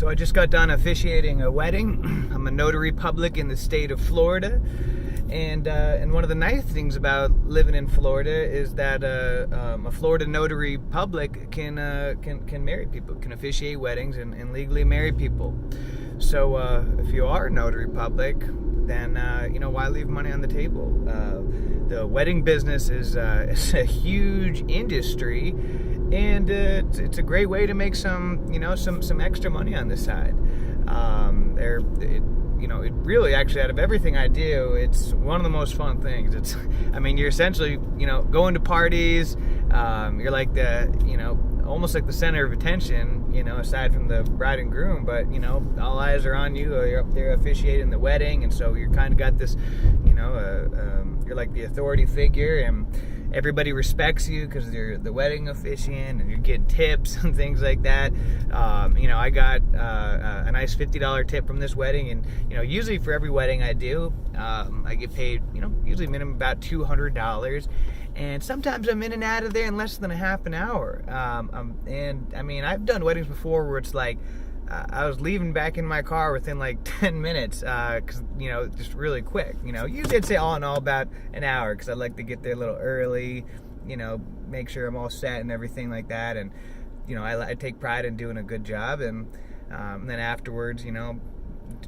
So I just got done officiating a wedding. I'm a notary public in the state of Florida, and one of the nice things about living in Florida is that a Florida notary public can marry people, can officiate weddings and legally marry people. So if you are a notary public, then why leave money on the table? The wedding business is a huge industry. And it's a great way to make some extra money on the side. It really, actually, out of everything I do, it's one of the most fun things. You're essentially, going to parties. You're like almost like the center of attention, aside from the bride and groom. But all eyes are on you. You're up there officiating the wedding, and so you're kind of got this, you're like the authority figure, and everybody respects you because you're the wedding officiant and you're getting tips and things like that. I got a nice $50 tip from this wedding, and usually for every wedding I do, I get paid usually minimum about $200, and sometimes I'm in and out of there in less than a half an hour. I've done weddings before where it's like I was leaving back in my car within like 10 minutes because, just really quick. Usually I'd say all in all about an hour because I like to get there a little early, make sure I'm all set and everything like that. And, I take pride in doing a good job. And then afterwards,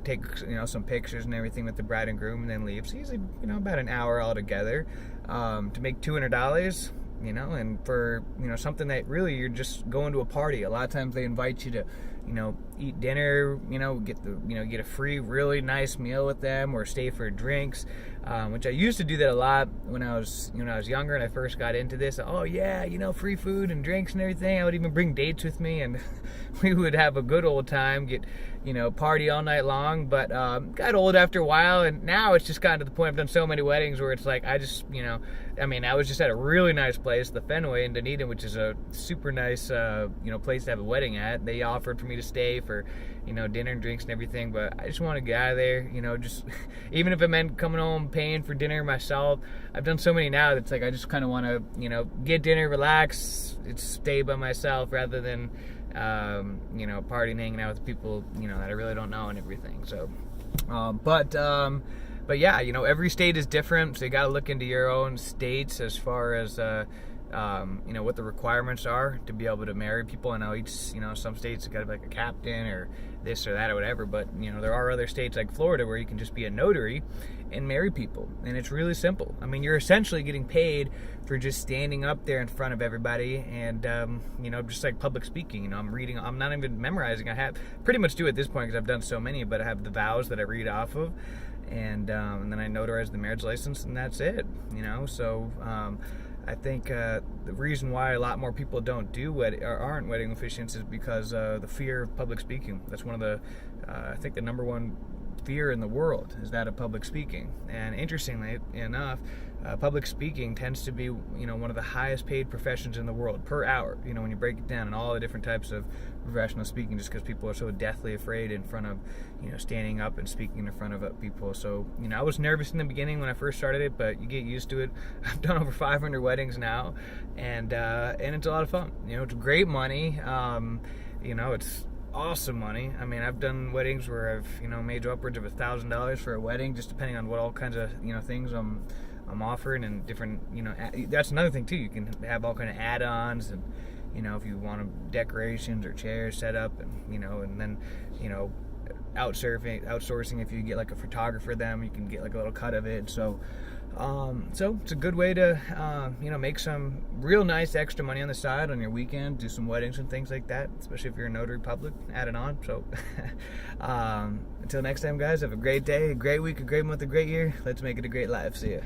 take, some pictures and everything with the bride and groom and then leave. So usually, about an hour altogether to make $200. And for, something that really you're just going to a party. A lot of times they invite you to, eat dinner, get a free, really nice meal with them or stay for drinks, which I used to do that a lot when I was younger and I first got into this. Oh yeah, free food and drinks and everything. I would even bring dates with me and we would have a good old time, party all night long. But got old after a while, and now it's just gotten to the point I've done so many weddings where it's like I just, I was just at a really nice place, the Fenway in Dunedin, which is a super nice, place to have a wedding at. They offered for me to stay for, dinner and drinks and everything, but I just want to get out of there, just even if it meant coming home, paying for dinner myself. I've done so many now that's like I just kind of want to, get dinner, relax, stay by myself rather than, partying, hanging out with people, that I really don't know and everything. So, but yeah, every state is different, so you got to look into your own states as far as, what the requirements are to be able to marry people. I know each, some states have got to be like a captain or this or that or whatever, but, there are other states like Florida where you can just be a notary and marry people, and it's really simple. You're essentially getting paid for just standing up there in front of everybody and, just like public speaking. I'm not even memorizing. I have pretty much do at this point because I've done so many, but I have the vows that I read off of, and then I notarize the marriage license, and that's it, so I think the reason why a lot more people don't do aren't wedding officiants is because the fear of public speaking. That's one of the, I think the number one fear in the world is that of public speaking. And interestingly enough, public speaking tends to be, one of the highest paid professions in the world per hour, when you break it down, and all the different types of professional speaking, just because people are so deathly afraid in front of, standing up and speaking in front of people. So, I was nervous in the beginning when I first started it, but you get used to it. I've done over 500 weddings now, and it's a lot of fun. It's great money. It's awesome money. I've done weddings where I've, made upwards of $1,000 for a wedding, just depending on what all kinds of, things I'm offering, and different, that's another thing too. You can have all kind of add-ons, and, if you want decorations or chairs set up, and, and then, outsourcing, if you get like a photographer, you can get like a little cut of it. So it's a good way to, make some real nice extra money on the side on your weekend, do some weddings and things like that, especially if you're a notary public, add it on. So, until next time, guys, have a great day, a great week, a great month, a great year. Let's make it a great life. See ya.